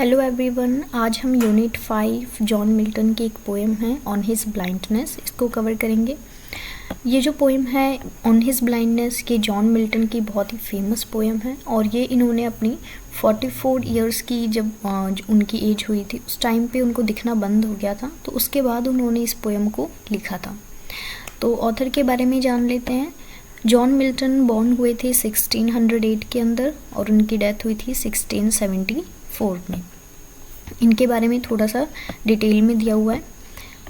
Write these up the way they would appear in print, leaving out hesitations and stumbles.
Hello everyone, आज हम unit 5 John Milton की एक पोएम है ऑन हिज ब्लाइंडनेस, इसको कवर करेंगे। ये जो पोएम है ऑन हिज ब्लाइंडनेस की जॉन मिल्टन की बहुत ही फेमस पोएम है और ये इन्होंने अपनी 44 इयर्स की जब उनकी एज हुई थी उस टाइम पे उनको दिखना बंद हो गया था, तो उसके बाद उन्होंने इस पोएम को लिखा था। तो ऑथर के बारे में जान लेते हैं। जॉन मिल्टन बॉर्न हुए थे 1608 के अंदर और उनकी डेथ हुई थी 1674 में। इनके बारे में थोड़ा सा डिटेल में दिया हुआ है।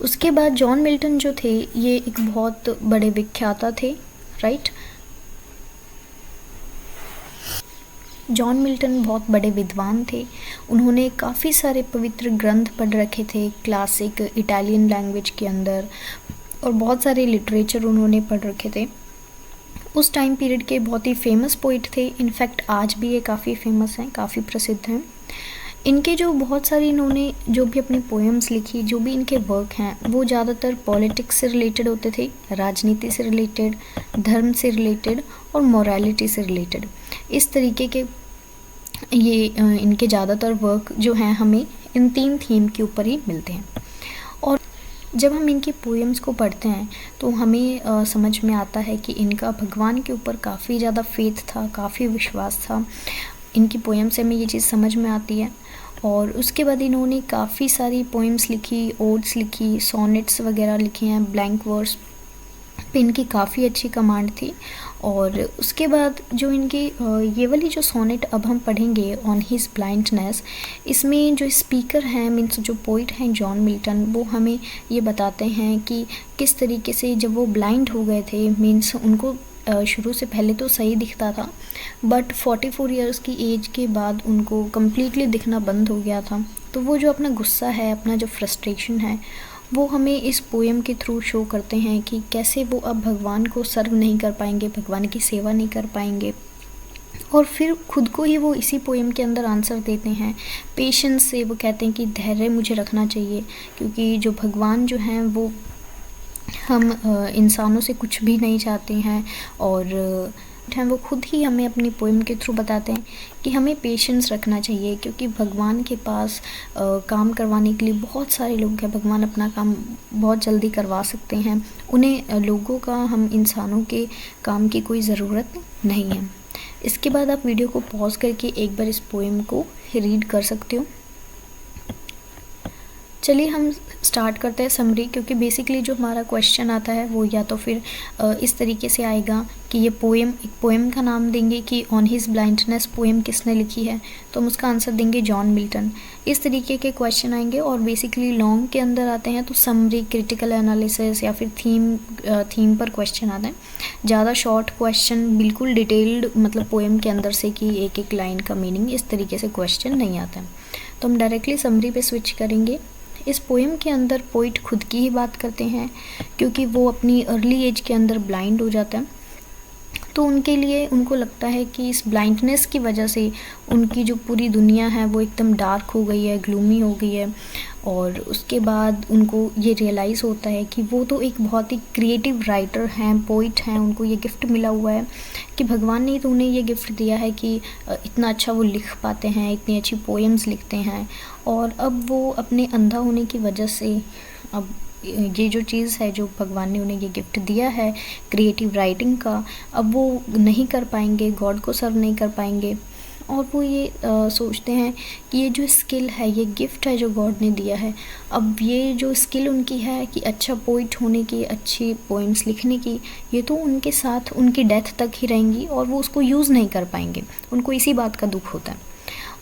उसके बाद जॉन मिल्टन जो थे ये एक बहुत बड़े विख्याता थे, राइट। जॉन मिल्टन बहुत बड़े विद्वान थे। उन्होंने काफ़ी सारे पवित्र ग्रंथ पढ़ रखे थे क्लासिक इटालियन लैंग्वेज के अंदर और बहुत सारे लिटरेचर उन्होंने पढ़ रखे थे। उस टाइम पीरियड के बहुत ही फेमस पोइट थे। इनफैक्ट आज भी ये काफ़ी फेमस हैं, काफ़ी प्रसिद्ध हैं। इनके जो बहुत सारी इन्होंने जो भी अपनी पोएम्स लिखी, जो भी इनके वर्क हैं, वो ज़्यादातर पॉलिटिक्स से रिलेटेड होते थे, राजनीति से रिलेटेड, धर्म से रिलेटेड और मोरालिटी से रिलेटेड। इस तरीके के ये इनके ज़्यादातर वर्क जो हैं हमें इन 3 थीम के ऊपर ही मिलते हैं। और जब हम इनकी पोएम्स को पढ़ते हैं तो हमें समझ में आता है कि इनका भगवान के ऊपर काफ़ी ज़्यादा फेथ था, काफ़ी विश्वास था। इनकी पोएम से हमें ये चीज़ समझ में आती है। और उसके बाद इन्होंने काफ़ी सारी पोएम्स लिखी, ओड्स लिखी, सोनेट्स वगैरह लिखे हैं, ब्लैंक वर्स पे इनकी काफ़ी अच्छी कमांड थी। और उसके बाद जो इनकी ये वाली जो सोनेट अब हम पढ़ेंगे ऑन हिज ब्लाइंडनेस, इसमें जो स्पीकर हैं मीन्स जो पोइट हैं जॉन मिल्टन, वो हमें ये बताते हैं कि किस तरीके से जब वो ब्लाइंड हो गए थे, मीन्स उनको शुरू से पहले तो सही दिखता था बट 44 इयर्स की एज के बाद उनको कम्प्लीटली दिखना बंद हो गया था। तो वो जो अपना गुस्सा है, अपना जो फ्रस्ट्रेशन है, वो हमें इस पोएम के थ्रू शो करते हैं कि कैसे वो अब भगवान को सर्व नहीं कर पाएंगे, भगवान की सेवा नहीं कर पाएंगे। और फिर खुद को ही वो इसी पोएम के अंदर आंसर देते हैं पेशेंस से। वो कहते हैं कि धैर्य मुझे रखना चाहिए क्योंकि जो भगवान जो हैं वो हम इंसानों से कुछ भी नहीं चाहते हैं। और वो खुद ही हमें अपनी पोएम के थ्रू बताते हैं कि हमें पेशेंस रखना चाहिए क्योंकि भगवान के पास काम करवाने के लिए बहुत सारे लोग हैं। भगवान अपना काम बहुत जल्दी करवा सकते हैं। उन्हें लोगों का, हम इंसानों के काम की कोई ज़रूरत नहीं है। इसके बाद आप वीडियो को पॉज करके एक बार इस पोएम को रीड कर सकते हो। चलिए हम स्टार्ट करते हैं समरी, क्योंकि बेसिकली जो हमारा क्वेश्चन आता है वो या तो फिर इस तरीके से आएगा कि ये पोएम, एक पोएम का नाम देंगे कि ऑन हिज ब्लाइंडनेस पोएम किसने लिखी है, तो हम उसका आंसर देंगे जॉन मिल्टन। इस तरीके के क्वेश्चन आएंगे। और बेसिकली लॉन्ग के अंदर आते हैं तो समरी, क्रिटिकल एनालिसिस या फिर थीम पर क्वेश्चन आते हैं। ज़्यादा शॉर्ट क्वेश्चन बिल्कुल डिटेल्ड मतलब पोएम के अंदर से कि एक एक लाइन का मीनिंग, इस तरीके से क्वेश्चन नहीं आता है। तो हम डायरेक्टली समरी पे स्विच करेंगे। इस पोएम के अंदर पोइट खुद की ही बात करते हैं क्योंकि वो अपनी अर्ली एज के अंदर ब्लाइंड हो जाता है। तो उनके लिए उनको लगता है कि इस ब्लाइंडनेस की वजह से उनकी जो पूरी दुनिया है वो एकदम डार्क हो गई है, ग्लूमी हो गई है। और उसके बाद उनको ये रियलाइज़ होता है कि वो तो एक बहुत ही क्रिएटिव राइटर हैं, पोइट हैं, उनको ये गिफ्ट मिला हुआ है कि भगवान ने तो उन्हें ये गिफ्ट दिया है कि इतना अच्छा वो लिख पाते हैं, इतनी अच्छी पोएम्स लिखते हैं। और अब वो अपने अंधा होने की वजह से अब ये जो चीज़ है जो भगवान ने उन्हें ये गिफ्ट दिया है क्रिएटिव राइटिंग का, अब वो नहीं कर पाएंगे, गॉड को सर्व नहीं कर पाएंगे। और वो ये सोचते हैं कि ये जो स्किल है, ये गिफ्ट है जो गॉड ने दिया है, अब ये जो स्किल उनकी है कि अच्छा पोइट होने की, अच्छी पोइम्स लिखने की, ये तो उनके साथ उनकी डेथ तक ही रहेंगी और वो उसको यूज़ नहीं कर पाएंगे। उनको इसी बात का दुख होता है।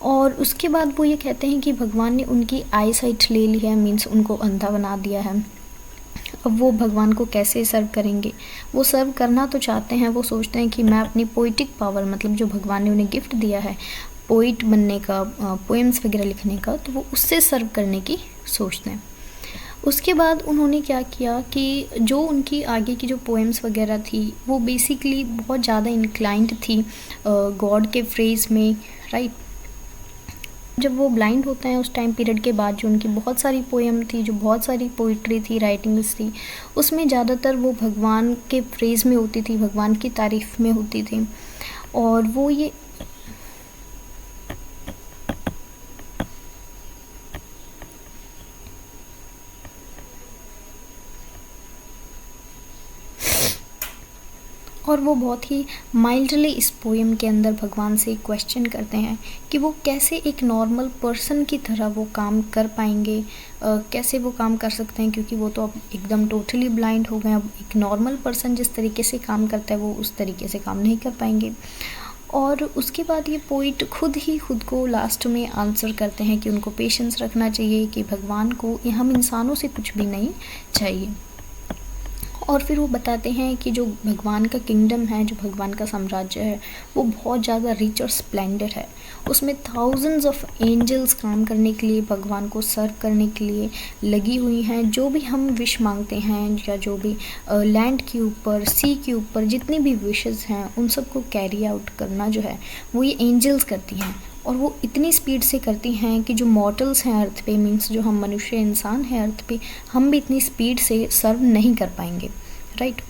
और उसके बाद वो ये कहते हैं कि भगवान ने उनकी आई साइट ले ली है, मीन्स उनको अंधा बना दिया है। अब वो भगवान को कैसे सर्व करेंगे? वो सर्व करना तो चाहते हैं, वो सोचते हैं कि मैं अपनी पोइटिक पावर, मतलब जो भगवान ने उन्हें गिफ्ट दिया है पोइट बनने का, पोएम्स वगैरह लिखने का, तो वो उससे सर्व करने की सोचते हैं। उसके बाद उन्होंने क्या किया कि जो उनकी आगे की जो पोएम्स वगैरह थी वो बेसिकली बहुत ज़्यादा इंक्लाइंड थी गॉड के फ्रेज में, राइट। जब वो ब्लाइंड होते हैं उस टाइम पीरियड के बाद जो उनकी बहुत सारी पोएम थी, जो बहुत सारी पोइट्री थी, राइटिंग्स थी, उसमें ज़्यादातर वो भगवान के फ्रेज में होती थी, भगवान की तारीफ़ में होती थी। और वो ये और वो बहुत ही माइल्डली इस पोएम के अंदर भगवान से क्वेश्चन करते हैं कि वो कैसे एक नॉर्मल पर्सन की तरह वो काम कर पाएंगे, कैसे वो काम कर सकते हैं, क्योंकि वो तो अब एकदम टोटली ब्लाइंड हो गए। अब एक नॉर्मल पर्सन जिस तरीके से काम करता है वो उस तरीके से काम नहीं कर पाएंगे। और उसके बाद ये पोइट खुद ही खुद को लास्ट में आंसर करते हैं कि उनको पेशेंस रखना चाहिए, कि भगवान को हम इंसानों से कुछ भी नहीं चाहिए। और फिर वो बताते हैं कि जो भगवान का किंगडम है, जो भगवान का साम्राज्य है, वो बहुत ज़्यादा रिच और स्प्लेंडर है। उसमें थाउजेंड्स ऑफ एंजल्स काम करने के लिए, भगवान को सर्व करने के लिए लगी हुई हैं। जो भी हम विश मांगते हैं या जो भी लैंड के ऊपर, सी के ऊपर जितनी भी विशेस हैं, उन सबको कैरी आउट करना जो है वो ये एंजल्स करती हैं। और वो इतनी स्पीड से करती हैं कि जो मॉर्टल्स हैं अर्थ पे, मीन्स जो हम मनुष्य इंसान हैं अर्थ पे, हम भी इतनी स्पीड से सर्व नहीं कर पाएंगे, राइट।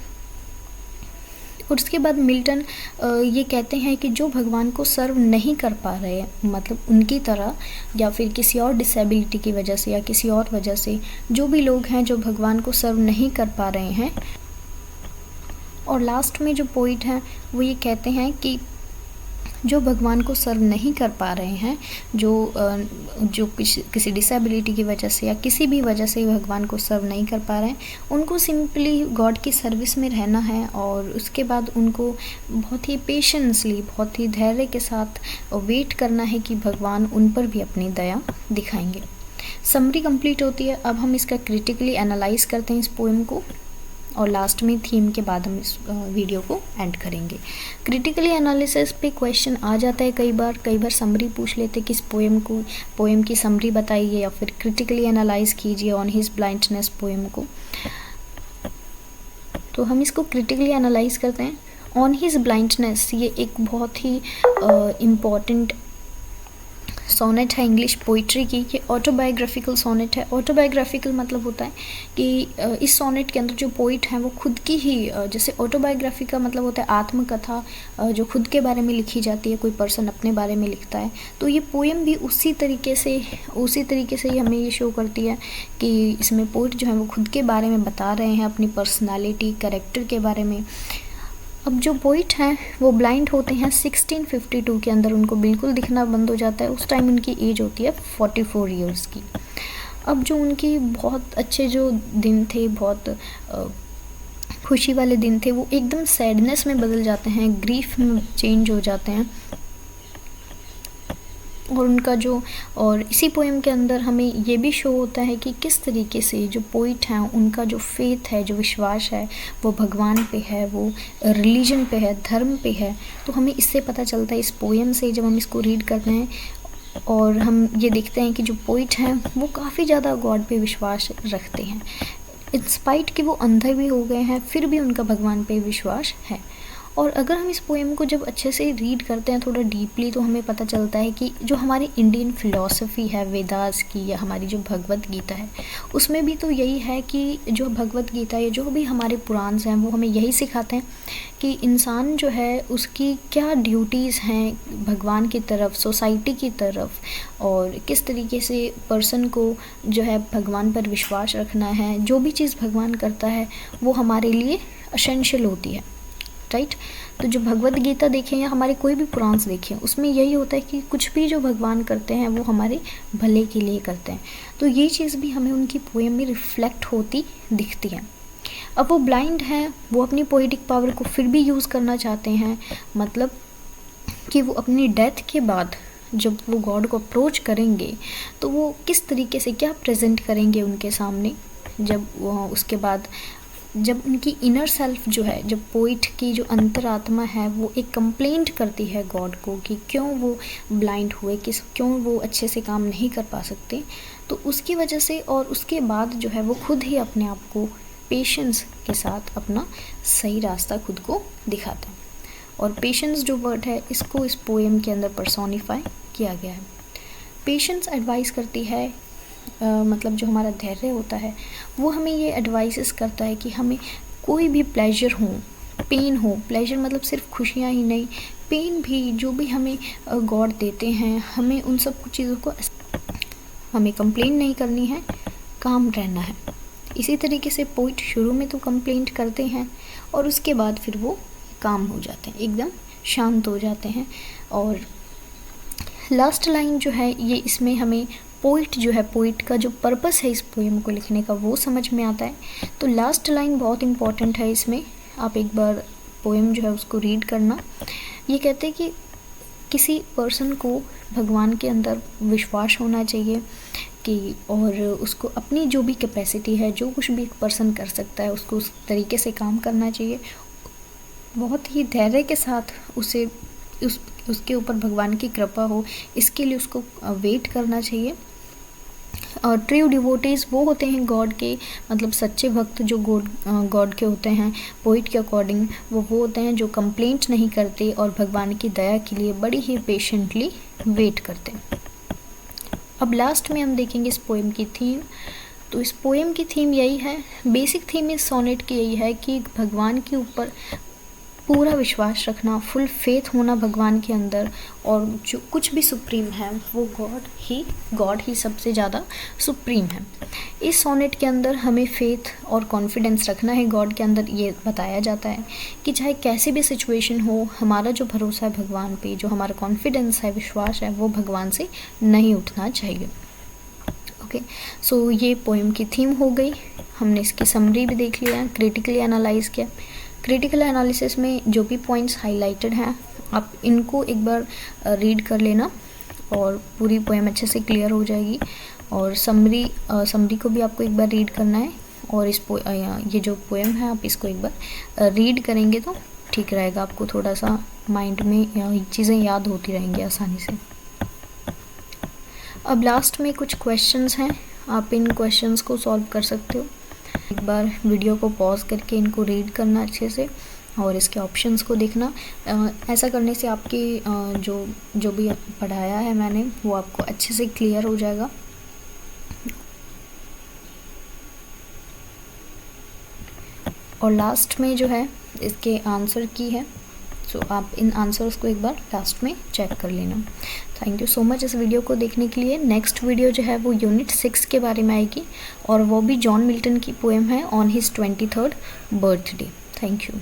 और उसके बाद मिल्टन ये कहते हैं कि जो भगवान को सर्व नहीं कर पा रहे हैं, मतलब उनकी तरह या फिर किसी और डिसेबिलिटी की वजह से या किसी और वजह से जो भी लोग हैं जो भगवान को सर्व नहीं कर पा रहे हैं, और लास्ट में जो पोइट हैं वो ये कहते हैं कि जो भगवान को सर्व नहीं कर पा रहे हैं, जो किसी डिसेबिलिटी की वजह से या किसी भी वजह से भगवान को सर्व नहीं कर पा रहे हैं, उनको सिंपली गॉड की सर्विस में रहना है। और उसके बाद उनको बहुत ही पेशेंसली, बहुत ही धैर्य के साथ वेट करना है कि भगवान उन पर भी अपनी दया दिखाएंगे। समरी कंप्लीट होती है। अब हम इसका क्रिटिकली एनालाइज करते हैं इस पोएम को, और लास्ट में थीम के बाद हम इस वीडियो को एंड करेंगे। क्रिटिकली एनालिसिस पे क्वेश्चन आ जाता है कई बार समरी पूछ लेते कि इस पोएम की समरी बताइए या फिर क्रिटिकली एनालाइज कीजिए ऑन हिज ब्लाइंडनेस पोएम को। तो हम इसको क्रिटिकली एनालाइज करते हैं। ऑन हिज ब्लाइंडनेस ये एक बहुत ही इम्पॉर्टेंट सोनेट है इंग्लिश पोइट्री की। ये ऑटोबायोग्राफिकल सोनेट है। ऑटोबायोग्राफिकल मतलब होता है कि इस सोनेट के अंदर जो पोइट हैं वो खुद की ही, जैसे ऑटोबायोग्राफी का मतलब होता है आत्मकथा, जो खुद के बारे में लिखी जाती है, कोई पर्सन अपने बारे में लिखता है। तो ये पोएम भी उसी तरीके से ही हमें ये शो करती है कि इसमें पोइट जो है वो खुद के बारे में बता रहे हैं, अपनी पर्सनालिटी, कैरेक्टर के बारे में। अब जो पोइट हैं वो ब्लाइंड होते हैं 1652 के अंदर, उनको बिल्कुल दिखना बंद हो जाता है। उस टाइम उनकी एज होती है 44 ईयर्स की। अब जो उनकी बहुत अच्छे जो दिन थे, बहुत खुशी वाले दिन थे, वो एकदम सैडनेस में बदल जाते हैं, ग्रीफ में चेंज हो जाते हैं। और इसी पोएम के अंदर हमें ये भी शो होता है कि किस तरीके से जो पोइट हैं उनका जो फेथ है, जो विश्वास है, वो भगवान पे है, वो रिलीजन पे है, धर्म पे है। तो हमें इससे पता चलता है इस पोएम से, जब हम इसको रीड करते हैं और हम ये देखते हैं कि जो पोइट हैं वो काफ़ी ज़्यादा गॉड पे विश्वास रखते हैं। इंस्पाइट कि वो अंधे भी हो गए हैं, फिर भी उनका भगवान पे विश्वास है। और अगर हम इस पोएम को जब अच्छे से रीड करते हैं थोड़ा डीपली, तो हमें पता चलता है कि जो हमारी इंडियन फ़िलॉसफी है वेदास की, या हमारी जो भगवत गीता है, उसमें भी तो यही है कि जो भगवत गीता या जो भी हमारे पुराण हैं वो हमें यही सिखाते हैं कि इंसान जो है उसकी क्या ड्यूटीज़ हैं भगवान की तरफ, सोसाइटी की तरफ, और किस तरीके से पर्सन को जो है भगवान पर विश्वास रखना है। जो भी चीज़ भगवान करता है वो हमारे लिए एसेंशियल होती है, राइट। तो जो भगवत गीता देखें या हमारे कोई भी पुराण देखें, उसमें यही होता है कि कुछ भी जो भगवान करते हैं वो हमारे भले के लिए करते हैं। तो ये चीज़ भी हमें उनकी पोएम में रिफ्लेक्ट होती दिखती है। अब वो ब्लाइंड हैं, वो अपनी पोएटिक पावर को फिर भी यूज़ करना चाहते हैं, मतलब कि वो अपनी डेथ के बाद जब वो गॉड को अप्रोच करेंगे तो वो किस तरीके से क्या प्रेजेंट करेंगे उनके सामने। जब उसके बाद जब उनकी इनर सेल्फ जो है, जब पोइट की जो अंतरात्मा है वो एक कंप्लेंट करती है गॉड को कि क्यों वो ब्लाइंड हुए, क्यों वो अच्छे से काम नहीं कर पा सकते, तो उसकी वजह से, और उसके बाद जो है वो खुद ही अपने आप को पेशेंस के साथ अपना सही रास्ता खुद को दिखाता है। और पेशेंस जो वर्ड है इसको इस पोएम के अंदर पर्सोनिफाई किया गया है। पेशेंस एडवाइस करती है, मतलब जो हमारा धैर्य होता है वो हमें ये एडवाइसेस करता है कि हमें कोई भी प्लेजर हो, पेन हो, प्लेजर मतलब सिर्फ खुशियाँ ही नहीं, पेन भी जो भी हमें गॉड देते हैं, हमें उन सब कुछ चीज़ों को हमें कंप्लेन नहीं करनी है, काम रहना है। इसी तरीके से पोइट शुरू में तो कंप्लेंट करते हैं और उसके बाद फिर वो काम हो जाते हैं, एकदम शांत हो जाते हैं। और लास्ट लाइन जो है ये इसमें हमें पोइट जो है, पोइट का जो पर्पस है इस पोएम को लिखने का वो समझ में आता है। तो लास्ट लाइन बहुत इम्पॉर्टेंट है इसमें, आप एक बार पोएम जो है उसको रीड करना। ये कहते हैं कि किसी पर्सन को भगवान के अंदर विश्वास होना चाहिए कि, और उसको अपनी जो भी कैपेसिटी है, जो कुछ भी एक पर्सन कर सकता है उसको उस तरीके से काम करना चाहिए, बहुत ही धैर्य के साथ उसे उसके ऊपर भगवान की कृपा हो, इसके लिए उसको वेट करना चाहिए। और ट्रू डिवोटीज़ वो होते हैं गॉड के, मतलब सच्चे भक्त जो गॉड के होते हैं पोइट के अकॉर्डिंग, वो होते हैं जो कंप्लेंट नहीं करते और भगवान की दया के लिए बड़ी ही पेशेंटली वेट करते हैं। अब लास्ट में हम देखेंगे इस पोएम की थीम। तो इस पोएम की थीम यही है, बेसिक थीम इस सोनेट की यही है कि भगवान के ऊपर पूरा विश्वास रखना, फुल फेथ होना भगवान के अंदर, और जो कुछ भी सुप्रीम है वो गॉड ही सबसे ज़्यादा सुप्रीम है। इस सोनेट के अंदर हमें फेथ और कॉन्फिडेंस रखना है गॉड के अंदर। ये बताया जाता है कि चाहे कैसी भी सिचुएशन हो, हमारा जो भरोसा है भगवान पे, जो हमारा कॉन्फिडेंस है, विश्वास है, वो भगवान से नहीं उठना चाहिए। ओके, सो ये पोएम की थीम हो गई। हमने इसकी समरी भी देख लिया, क्रिटिकली एनालाइज किया। क्रिटिकल एनालिसिस में जो भी पॉइंट्स हाईलाइटेड हैं आप इनको एक बार रीड कर लेना और पूरी पोएम अच्छे से क्लियर हो जाएगी। और समरी को भी आपको एक बार रीड करना है, और ये जो पोएम है आप इसको एक बार रीड करेंगे तो ठीक रहेगा, आपको थोड़ा सा माइंड में चीज़ें याद होती रहेंगी आसानी से। अब लास्ट में कुछ क्वेश्चंस हैं, आप इन क्वेश्चंस को सॉल्व कर सकते हो। एक बार वीडियो को पॉज करके इनको रीड करना अच्छे से और इसके ऑप्शंस को देखना। ऐसा करने से आपकी जो भी पढ़ाया है मैंने वो आपको अच्छे से क्लियर हो जाएगा। और लास्ट में जो है इसके आंसर की है, सो आप इन आंसर्स को एक बार लास्ट में चेक कर लेना। थैंक यू सो मच इस वीडियो को देखने के लिए। नेक्स्ट वीडियो जो है वो यूनिट 6 के बारे में आएगी, और वो भी जॉन मिल्टन की पोएम है on his 23rd birthday. Thank you.